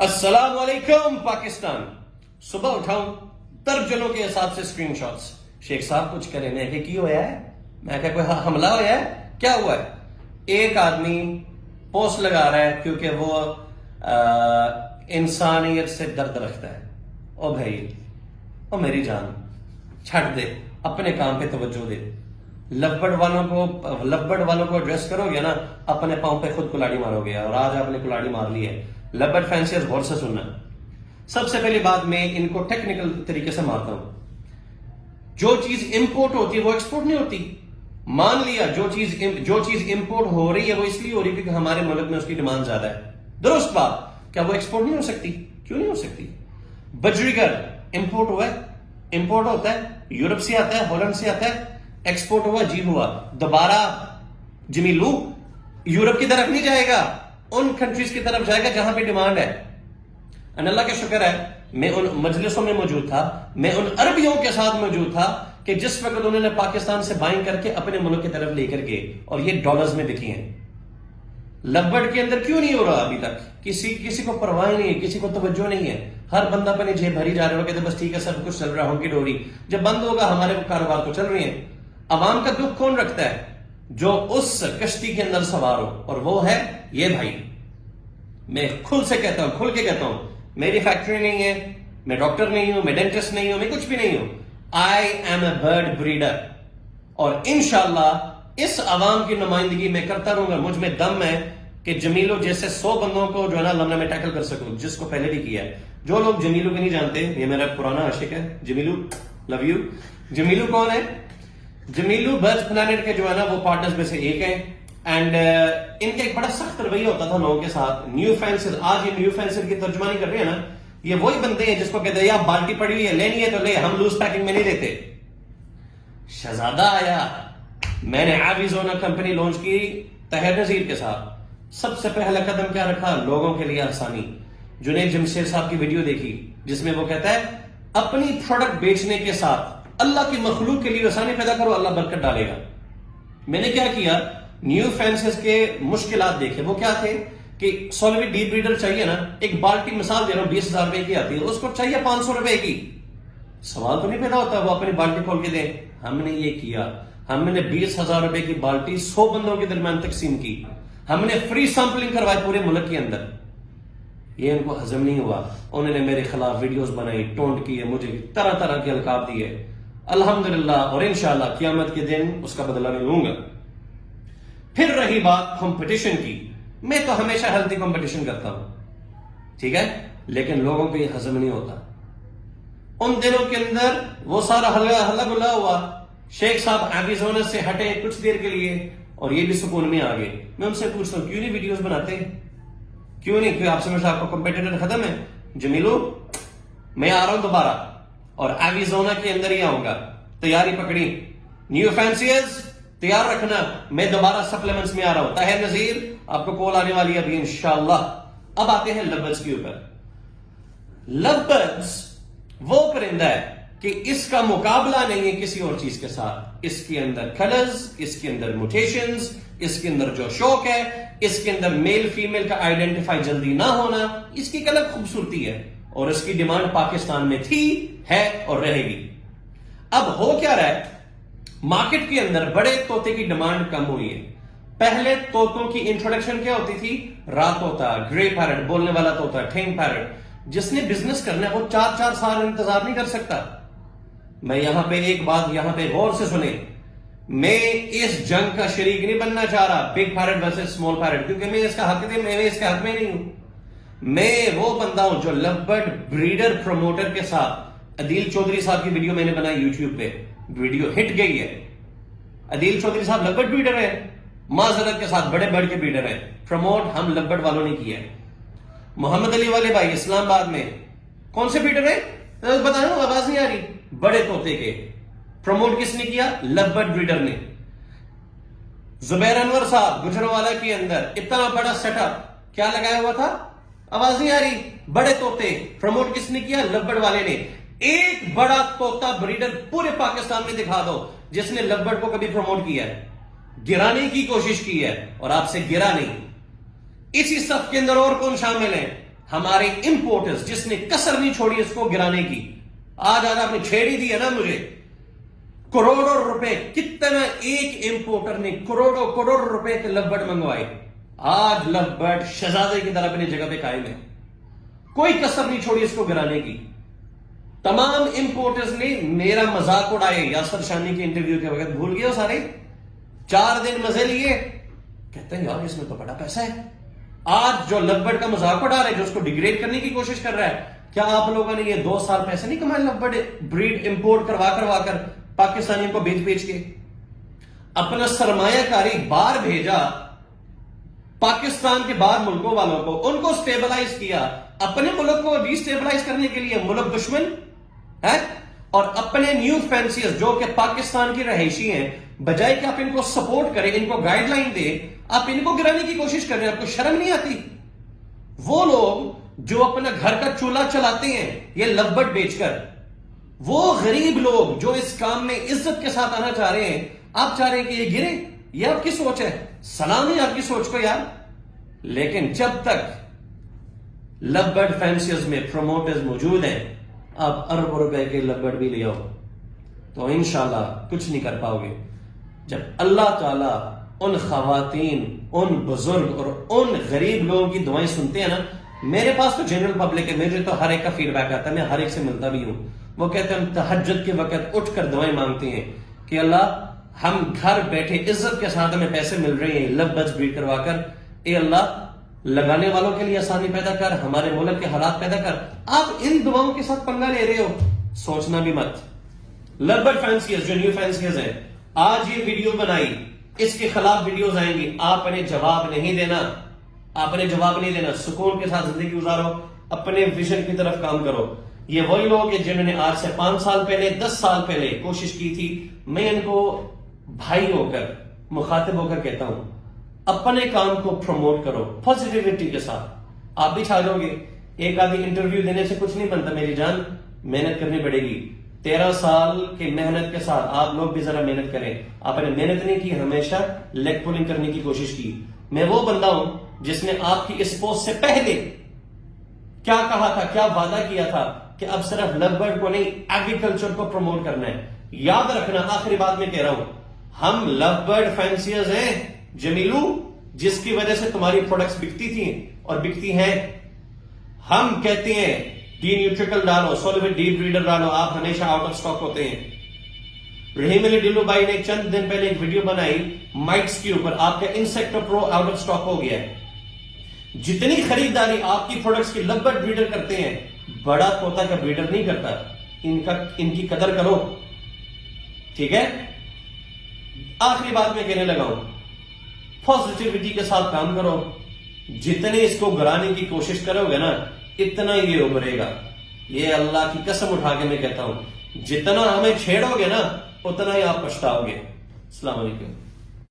السلام علیکم پاکستان. صبح اٹھاؤں درجنوں کے حساب سے اسکرین شاٹس. شیخ صاحب کچھ کرے میں کہ کی ہوا ہے, میں کہ کوئی حملہ ہوا ہے, کیا ہوا ہے؟ ایک آدمی پوسٹ لگا رہا ہے کیونکہ وہ انسانیت سے درد رکھتا ہے. او بھائی, او میری جان, چھٹ دے, اپنے کام پہ توجہ دے. لبڑ والوں کو ایڈریس کرو گے نا, اپنے پاؤں پہ خود کلاڑی مارو گے, اور آج آپ نے کلاڑی مار لی ہے. لبڑ فینسیئر غور سے سننا. سب سے پہلی بات میں ان کو ٹیکنیکل طریقے سے مارتا ہوں. جو چیز امپورٹ ہوتی ہے وہ ایکسپورٹ نہیں ہوتی. مان لیا جو چیز امپورٹ ہو رہی ہے وہ اس لیے ہو رہی ہے کیونکہ ہمارے ملک میں اس کی ڈیمانڈ زیادہ ہے. درست بات. کیا وہ ایکسپورٹ نہیں ہو سکتی؟ کیوں نہیں ہو سکتی؟ بجریگر امپورٹ ہوا ہے, امپورٹ ہوتا ہے, یورپ سے آتا ہے, ہالینڈ سے آتا ہے, ایکسپورٹ ہوا, جی ہوا. دوبارہ جمیلو یورپ کی طرف نہیں جائے گا, ان کنٹریز کی طرف جائے گا جہاں پہ ڈیمانڈ ہے. اللہ کا شکر ہے میں ان مجلسوں میں موجود تھا, میں ان عربیوں کے ساتھ موجود تھا کہ جس وقت انہوں نے پاکستان سے بائنگ کر کے اپنے ملک کی طرف لے کر گئے, اور یہ ڈالرز میں بکی ہیں. لبڑ کے اندر کیوں نہیں ہو رہا ابھی تک؟ کسی کو پرواہ نہیں ہے, کسی کو توجہ نہیں ہے. ہر بندہ اپنے جیب بھری جا رہا ہو, کہتے بس ٹھیک ہے سب کچھ چل رہا ہوں کی ڈوری. جب بند ہوگا ہمارے کاروبار تو چل رہی ہیں. عوام کا دکھ کون رکھتا ہے؟ جو اس کشتی کے اندر سوار ہو, اور وہ ہے یہ بھائی. میں کھل سے کہتا ہوں, کھل کے کہتا ہوں, میری فیکٹری نہیں ہے, میں ڈاکٹر نہیں ہوں, میں ڈینٹسٹ نہیں ہوں, میں کچھ بھی نہیں ہوں. I am a bird breeder, اور انشاءاللہ اس عوام کی نمائندگی میں کرتا رہوں گا. مجھ میں دم ہے کہ جمیلو جیسے 100 بندوں کو جو ہے نا لمنہ میں ٹیکل کر سکوں, جس کو پہلے بھی کیا ہے. جو لوگ جمیلو کو نہیں جانتے, یہ میرا پرانا عاشق ہے جمیلو, لو یو. جمیلو کون ہے؟ جمیلو برڈ پلانٹ کے جو ہے نا وہ پارٹنرز میں سے ایک ہے. اینڈ ان کا ایک بڑا سخت رویہ ہوتا تھا لوگوں کے ساتھ. نیو فینسز, آج یہ نیو فینسز کی ترجمانی کر رہے ہیں نا, یہ وہی بندے ہیں جس کو کہتے ہیں یا بالٹی پڑی ہوئی ہے لینی ہے تو لے, ہم لوز پیکنگ میں نہیں دیتے. شہزادہ آیا, میں نے ایویزونا کمپنی لانچ کی طاہر نذیر کے ساتھ. سب سے پہلا قدم کیا رکھا؟ لوگوں کے لیے آسانی. جنید جمشید صاحب کی ویڈیو دیکھی جس میں وہ کہتا ہے اپنی پروڈکٹ بیچنے کے ساتھ اللہ کی مخلوق کے لیے آسانی پیدا کرو, اللہ برکت ڈالے گا. میں نے کیا کیا, نیو فینسز کے مشکلات دیکھے. وہ کیا تھے کہ سولوی ڈیپ بریڈر چاہیے نا, ایک بالٹی مثال دے رہا ہوں 20,000 روپے کی آتی ہے, اس کو چاہیے 500 روپے کی. سوال تو نہیں پیدا ہوتا وہ اپنی بالٹی کھول کے دیں. ہم نے یہ کیا, ہم نے 20,000 روپے کی بالٹی 100 بندوں کے درمیان تقسیم کی. ہم نے فری سیمپلنگ کروائی پورے ملک کے اندر. یہ ان کو ہضم نہیں ہوا, انہوں نے میرے خلاف ویڈیوز بنائی, ٹونٹ کیے, مجھے طرح طرح کے القاب دیے. الحمدللہ, اور انشاءاللہ قیامت کے دن اس کا بدلہ میں لوں گا. پھر رہی بات کمپٹیشن کی, میں تو ہمیشہ ہیلتھی کمپٹیشن کرتا ہوں, ٹھیک ہے, لیکن لوگوں کو یہ ہضم نہیں ہوتا. ان دنوں کے اندر وہ سارا ہلا گلا ہوا. شیخ صاحب ایریزونا سے ہٹے کچھ دیر کے لیے, اور یہ بھی سکون میں آ گئے. میں ان سے پوچھتا ہوں کیوں نہیں ویڈیوز بناتے, کیوں نہیں؟ کیوں آپ سمجھتے آپ کا کمپیٹیٹر ختم ہے؟ جمیلو میں آ رہا ہوں دوبارہ, اور ایریزونا کے اندر ہی آؤں گا. تیاری پکڑی. نیو فینسیئرز تیار رکھنا, میں دوبارہ سپلیمنٹس میں آ رہا ہوں. طاہر نذیر آپ کو کال آنے والی ہے ابھی انشاءاللہ. اب آتے ہیں لو برڈز کے اوپر. لو برڈز وہ پرندہ ہے کہ اس کا مقابلہ نہیں ہے کسی اور چیز کے ساتھ. اس کے اندر کلرز, اس کے اندر موٹیشنز, اس کے اندر جو شوق ہے, اس کے اندر میل فیمیل کا آئیڈینٹیفائی جلدی نہ ہونا, اس کی ایک الگ خوبصورتی ہے, اور اس کی ڈیمانڈ پاکستان میں تھی, ہے اور رہے گی. اب ہو کیا رہا ہے, مارکیٹ کے اندر بڑے طوطے کی ڈیمانڈ کم ہوئی ہے. پہلے طوطوں کی انٹروڈکشن کیا ہوتی تھی؟ رات طوطا, گرے پیرٹ, بولنے والا طوطا, ٹھینگ پیرٹ. جس نے بزنس کرنا ہے وہ 4 سال انتظار نہیں کر سکتا. میں یہاں پہ ایک بات یہاں پہ غور سے سنیں, میں اس جنگ کا شریک نہیں بننا چاہ رہا big parrot versus small parrot, کیونکہ میں اس کا حق میں نہیں ہوں. میں وہ بندہ ہوں جو لو برڈ بریڈر پروموٹر کے ساتھ, عدیل چودھری صاحب کی ویڈیو میں نے بنائی یوٹیوب پہ, ویڈیو ہٹ گئی ہے. عدیل چودھری صاحب لو برڈ بریڈر ہے, معذرت کے ساتھ بڑے برڈ کے بریڈر ہیں. پروموٹ ہم لو برڈ والوں نے کیا ہے. محمد علی والے بھائی اسلام آباد میں کون سے بریڈر ہیں بتائیں, آواز نہیں آ رہی, بڑے طوطے کے. پروموٹ کس نے کیا؟ لو برڈ بریڈر نے. زبیر انور صاحب گجرانوالہ کے اندر اتنا بڑا سیٹ اپ کیا لگایا ہوا تھا؟ آواز نہیں آ رہی, بڑے طوطے. پروموٹ کس نے کیا؟ لو برڈ والے نے. ایک بڑا طوطا بریڈر پورے پاکستان میں دکھا دو جس نے لو برڈ کو کبھی پروموٹ کیا ہے. گرانے کی کوشش کی ہے اور آپ سے گرا نہیں. اسی صف کے اندر اور کون شامل ہیں؟ ہمارے امپورٹرز جس نے کسر نہیں چھوڑی اس کو گرانے کی. آج آپ نے چھیڑی دی ہے نا مجھے. کروڑوں روپے کتنا ایک امپورٹر نے کروڑوں روپے کے لو برڈ منگوائے. آج لو برڈ شہزادے کی طرح اپنی جگہ پہ قائم ہے. کوئی کسر نہیں چھوڑی اس کو گرانے کی. تمام امپورٹرز نے میرا مذاق اڑائے. یاسر شانی کے انٹرویو کے وقت بھول گئے ہو سارے. 4 دن مزے لیے, کہتے ہیں یار اس میں تو بڑا پیسہ ہے. آج جو لو برڈ کا مذاق اڑا رہا ہے, جو اس کو ڈیگریڈ کرنے کی کوشش کر رہا ہے, کیا آپ لوگوں نے یہ 2 سال پیسے نہیں کمائے لو برڈ بریڈ امپورٹ کروا کر پاکستانیوں کو بیچ کے؟ اپنا سرمایہ کاری باہر بھیجا, پاکستان کے باہر ملکوں والوں کو, ان کو سٹیبلائز کیا. اپنے ملک کو ری سٹیبلائز کرنے کے لیے ملک دشمن ہے, اور اپنے نیو فینسیز جو کہ پاکستان کی رہائشی ہیں, بجائے کہ آپ ان کو سپورٹ کریں, ان کو گائیڈ لائن دیں, آپ ان کو گرانے کی کوشش کر رہے ہیں. آپ کو شرم نہیں آتی؟ وہ لوگ جو اپنا گھر کا چولہا چلاتے ہیں یہ لو برڈ بیچ کر, وہ غریب لوگ جو اس کام میں عزت کے ساتھ آنا چاہ رہے ہیں, آپ چاہ رہے ہیں کہ یہ گرے. یہ آپ کی سوچ ہے. سلام ہے آپ کی سوچ کو یار. لیکن جب تک لو برڈ فینسیز میں پروموٹرز موجود ہیں, آپ ارب روپے کے لو برڈ بھی لے آؤ تو انشاءاللہ کچھ نہیں کر پاؤ گے. جب اللہ تعالیٰ ان خواتین, ان بزرگ اور ان غریب لوگوں کی دعائیں سنتے ہیں نا, میرے پاس تو جنرل پبلک ہے, مجھے تو ہر ایک کا فیڈ بیک آتا ہے, میں ہر ایک سے ملتا بھی ہوں. وہ کہتے ہیں ہم تہجد کے وقت اٹھ کر دعائیں مانگتے ہیں کہ اللہ ہم گھر بیٹھے عزت کے ساتھ ہمیں پیسے مل رہے ہیں لو برڈز بریڈ کروا کر, اے اللہ لگانے والوں کے لیے آسانی پیدا کر, ہمارے ملک کے حالات پیدا کر. آپ ان دعاؤں کے ساتھ پنگا لے رہے ہو, سوچنا بھی مت. لو برڈ فینسیز جو نیو فینسیز ہیں, آج یہ ویڈیو بنائی, اس کے خلاف ویڈیوز آئیں گی, آپ نے جواب نہیں دینا. آپ نے جواب نہیں دینا. سکون کے ساتھ زندگی گزارو, اپنے ویژن کی طرف کام کرو. یہ وہی لوگ ہیں جنہوں نے آج سے 5 سال پہلے 10 سال پہلے کوشش کی تھی. میں ان کو بھائی ہو کر مخاطب ہو کر کہتا ہوں, اپنے کام کو پروموٹ کرو پازیٹیوٹی کے ساتھ, آپ بھی چھا جاؤ گے. ایک آدھی انٹرویو دینے سے کچھ نہیں بنتا میری جان, محنت کرنی پڑے گی. 13 سال کی محنت کے ساتھ آپ لوگ بھی ذرا محنت کریں. آپ نے محنت نہیں کی, ہمیشہ لیگ پولنگ کرنے کی کوشش کی. میں وہ بندہ ہوں جس نے آپ کی اس پوسٹ سے پہلے کیا کہا تھا, کیا وعدہ کیا تھا کہ اب صرف لو برڈ کو نہیں ایگریکلچر کو پروموٹ کرنا ہے. یاد رکھنا, آخری بات میں کہہ رہا ہوں, ہم لو برڈ فینسیئرز ہیں جمیلو, جس کی وجہ سے تمہاری پروڈکٹس بکتی تھیں اور بکتی ہیں. ہم کہتے ہیں ڈی نیوٹریکل ڈالو, سولویٹ ڈی بریڈر ڈالو, آپ ہمیشہ آؤٹ آف سٹاک ہوتے ہیں. رحیم علی ڈلو بھائی نے چند دن پہلے ایک ویڈیو بنائی مائٹس کے اوپر, آپ کا انسیکٹو پرو آؤٹ آف سٹاک ہو گیا ہے. جتنی خریداری آپ کی پروڈکٹس کی لو برڈ بریڈر کرتے ہیں, بڑا طوطا کا بریڈر نہیں کرتا. ان کی قدر کرو, ٹھیک ہے. آخری بات میں کہنے لگا ہوں, پازیٹیوٹی کے ساتھ کام کرو. جتنے اس کو گرانے کی کوشش کرو گے نا, اتنا یہ ابھرے گا. یہ اللہ کی قسم اٹھا کے میں کہتا ہوں, جتنا ہمیں چھیڑو گے نا اتنا ہی آپ پچھتاؤ گے. السلام علیکم.